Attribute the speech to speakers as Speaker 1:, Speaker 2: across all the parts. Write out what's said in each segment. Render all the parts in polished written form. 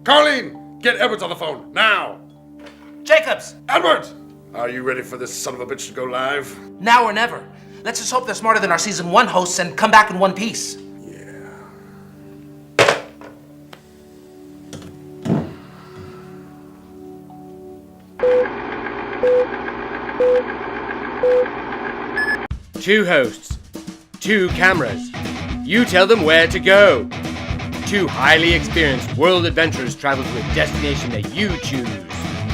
Speaker 1: Carlene, get Edwards on the phone, now!
Speaker 2: Jacobs!
Speaker 1: Edwards! Are you ready for this son of a bitch to go live?
Speaker 2: Now or never. Let's just hope they're smarter than our season 1 hosts and come back in one piece.
Speaker 1: Yeah.
Speaker 3: Two hosts, two cameras. You tell them where to go. Two highly experienced world adventurers travel to a destination that you choose.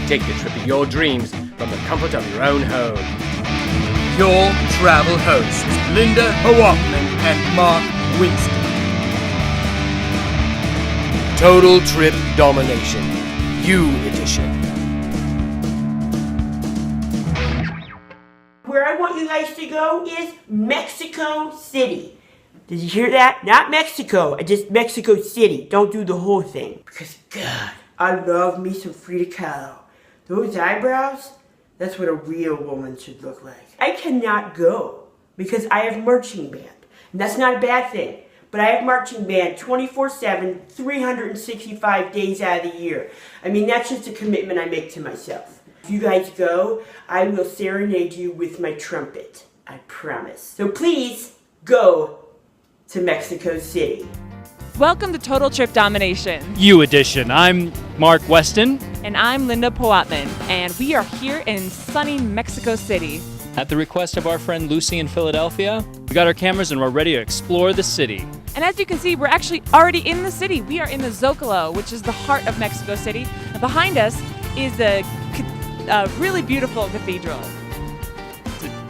Speaker 3: Take the trip of your dreams from the comfort of your own home. Your travel hosts, Linda Hoffman and Mark Winston. Total Trip Domination, You Edition.
Speaker 4: Where I want you guys to go is Mexico City. Did you hear that? Not Mexico, just Mexico City. Don't do the whole thing. Because, God, I love me some Frida Kahlo. Those eyebrows, that's what a real woman should look like. I cannot go because I have marching band. And that's not a bad thing. But I have marching band 24/7, 365 days out of the year. I mean, that's just a commitment I make to myself. If you guys go, I will serenade you with my trumpet. I promise. So please, go to Mexico City.
Speaker 5: Welcome to Total Trip Domination.
Speaker 6: You Edition. I'm Mark Weston.
Speaker 5: And I'm Linda Poatman, and we are here in sunny Mexico City.
Speaker 7: At the request of our friend Lucy in Philadelphia,
Speaker 6: We got our cameras and we're ready to explore the city.
Speaker 5: And as you can see, we're actually already in the city. We are in the Zocalo, which is the heart of Mexico City. And behind us is a really beautiful cathedral.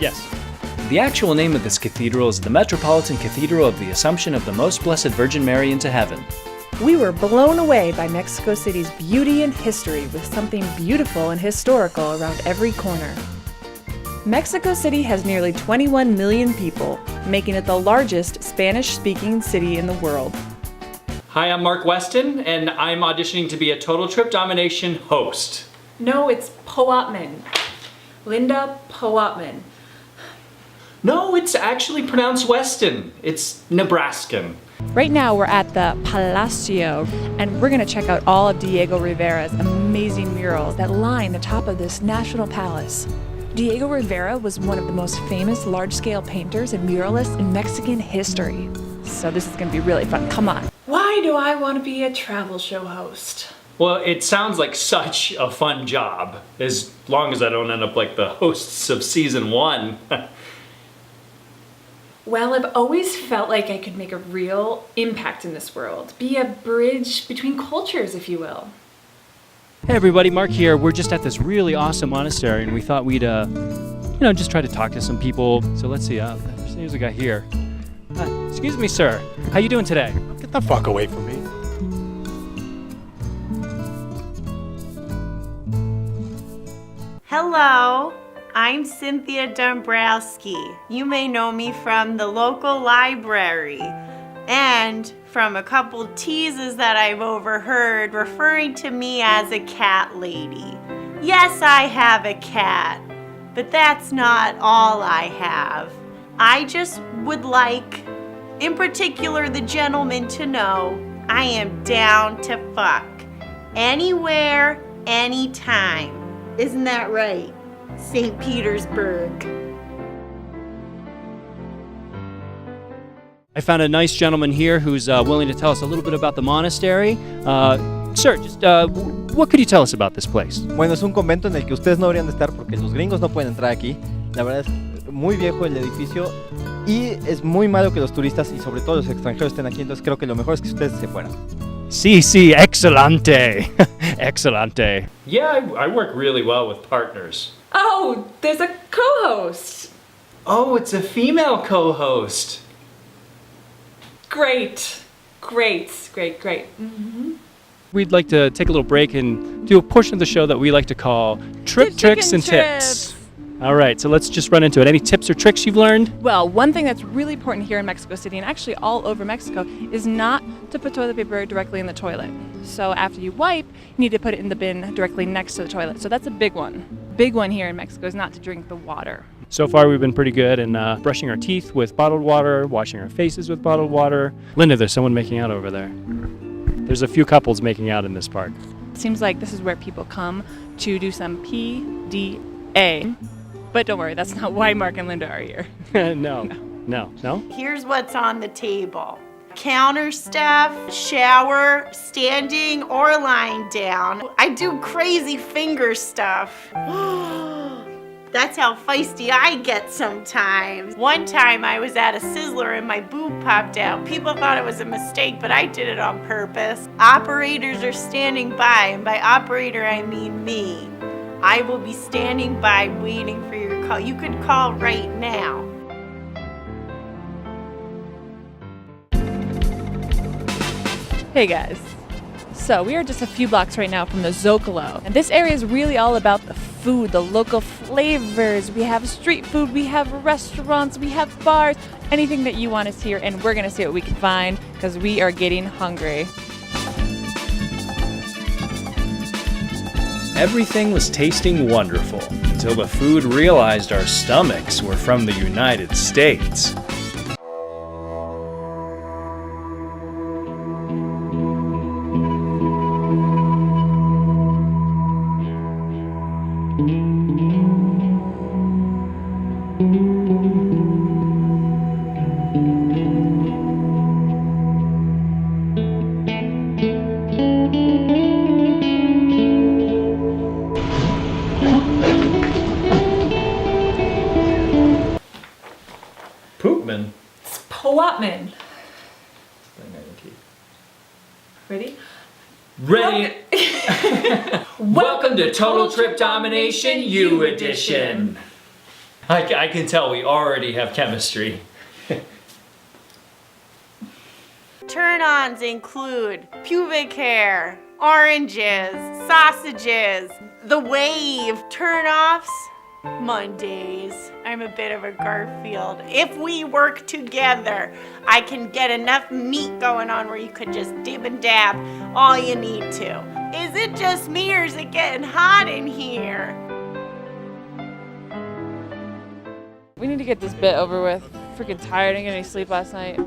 Speaker 6: Yes.
Speaker 7: the actual name of this cathedral is the Metropolitan Cathedral of the Assumption of the Most Blessed Virgin Mary into Heaven.
Speaker 8: We were blown away by Mexico City's beauty and history with something beautiful and historical around every corner. Mexico City has nearly 21 million people, making it the largest Spanish-speaking city in the world.
Speaker 9: Hi, I'm Mark Weston, and I'm auditioning to be a Total Trip Domination host.
Speaker 5: No, it's Poatman. Linda Poatman.
Speaker 9: No, it's actually pronounced Weston. It's Nebraskan.
Speaker 8: Right now we're at the Palacio, and we're going to check out all of Diego Rivera's amazing murals that line the top of this national palace. Diego Rivera was one of the most famous large-scale painters and muralists in Mexican history. So this is going to be really fun. Come on.
Speaker 5: Why do I want to be a travel show host?
Speaker 9: Well, it sounds like such a fun job, as long as I don't end up like the hosts of season 1.
Speaker 5: Well, I've always felt like I could make a real impact in this world. Be a bridge between cultures, if you will.
Speaker 6: Hey everybody, Mark here. We're just at this really awesome monastery and we thought we'd, just try to talk to some people. So let's see, there's a guy here. Excuse me, sir. How you doing today?
Speaker 10: Get the fuck away from me.
Speaker 11: Hello, I'm Cynthia Donbrowski. You may know me from the local library and from a couple teases that I've overheard referring to me as a cat lady. Yes, I have a cat, but that's not all I have. I just would like, in particular, the gentleman to know I am down to fuck. Anywhere, anytime. Isn't that right, St. Petersburg?
Speaker 6: I found a nice gentleman here who's willing to tell us a little bit about the monastery. Sir, just what could you tell us about this place?
Speaker 12: Bueno, es un convento en el que ustedes no deberían de estar porque los gringos no pueden entrar aquí. La verdad es muy viejo el edificio y es muy malo que los turistas y sobre todo los extranjeros estén aquí, entonces creo que lo mejor es que ustedes se fueran.
Speaker 6: Sí, excelente. Excelente.
Speaker 9: Yeah, I work really well with partners.
Speaker 5: Oh, there's a co-host.
Speaker 9: Oh, it's a female co-host.
Speaker 5: Great. Mm-hmm.
Speaker 6: We'd like to take a little break and do a portion of the show that we like to call Trip, Tricks, and Tips. All right, so let's just run into it. Any tips or tricks you've learned?
Speaker 8: Well, one thing that's really important here in Mexico City, and actually all over Mexico, is not to put toilet paper directly in the toilet. So after you wipe, you need to put it in the bin directly next to the toilet. So that's a big one. Big one here in Mexico is not to drink the water.
Speaker 6: So far, we've been pretty good in brushing our teeth with bottled water, washing our faces with bottled water. Linda, there's someone making out over there. There's a few couples making out in this park.
Speaker 8: Seems like this is where people come to do some PDA. But don't worry, that's not why Mark and Linda are here.
Speaker 6: No.
Speaker 11: Here's what's on the table. Counter stuff, shower, standing or lying down. I do crazy finger stuff. That's how feisty I get sometimes. One time I was at a Sizzler and my boob popped out. People thought it was a mistake, but I did it on purpose. Operators are standing by, and by operator I mean me. I will be standing by waiting for your call. You could call right now.
Speaker 8: Hey guys. So we are just a few blocks right now from the Zocalo. And this area is really all about the food, the local flavors. We have street food, we have restaurants, we have bars, anything that you want to see here, and we're gonna see what we can find because we are getting hungry.
Speaker 7: Everything was tasting wonderful until the food realized our stomachs were from the United States.
Speaker 9: Poopman.
Speaker 5: Poopman. Ready?
Speaker 9: Ready? Welcome to Total Trip Domination U Edition. I can tell we already have chemistry.
Speaker 11: Turn-ons include pubic hair, oranges, sausages, the wave. Turn-offs, Mondays. I'm a bit of a Garfield. If we work together, I can get enough meat going on where you could just dib and dab all you need to. Is it just me or is it getting hot in here?
Speaker 5: We need to get this bit over with. Freaking tired. I didn't get any sleep last night.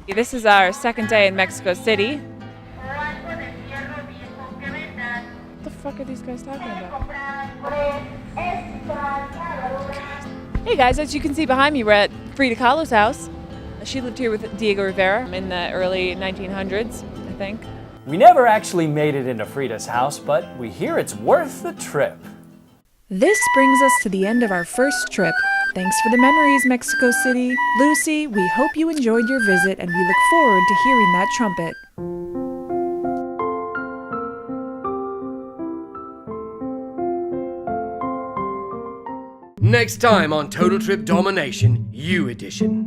Speaker 5: This is our second day in Mexico City. What the fuck are these guys talking about? Hey guys, as you can see behind me, we're at Frida Kahlo's house. She lived here with Diego Rivera in the early 1900s, I think.
Speaker 7: We never actually made it into Frida's house, but we hear it's worth the trip.
Speaker 8: This brings us to the end of our first trip. Thanks for the memories, Mexico City. Lucy, we hope you enjoyed your visit and we look forward to hearing that trumpet.
Speaker 3: Next time on Total Trip Domination U Edition.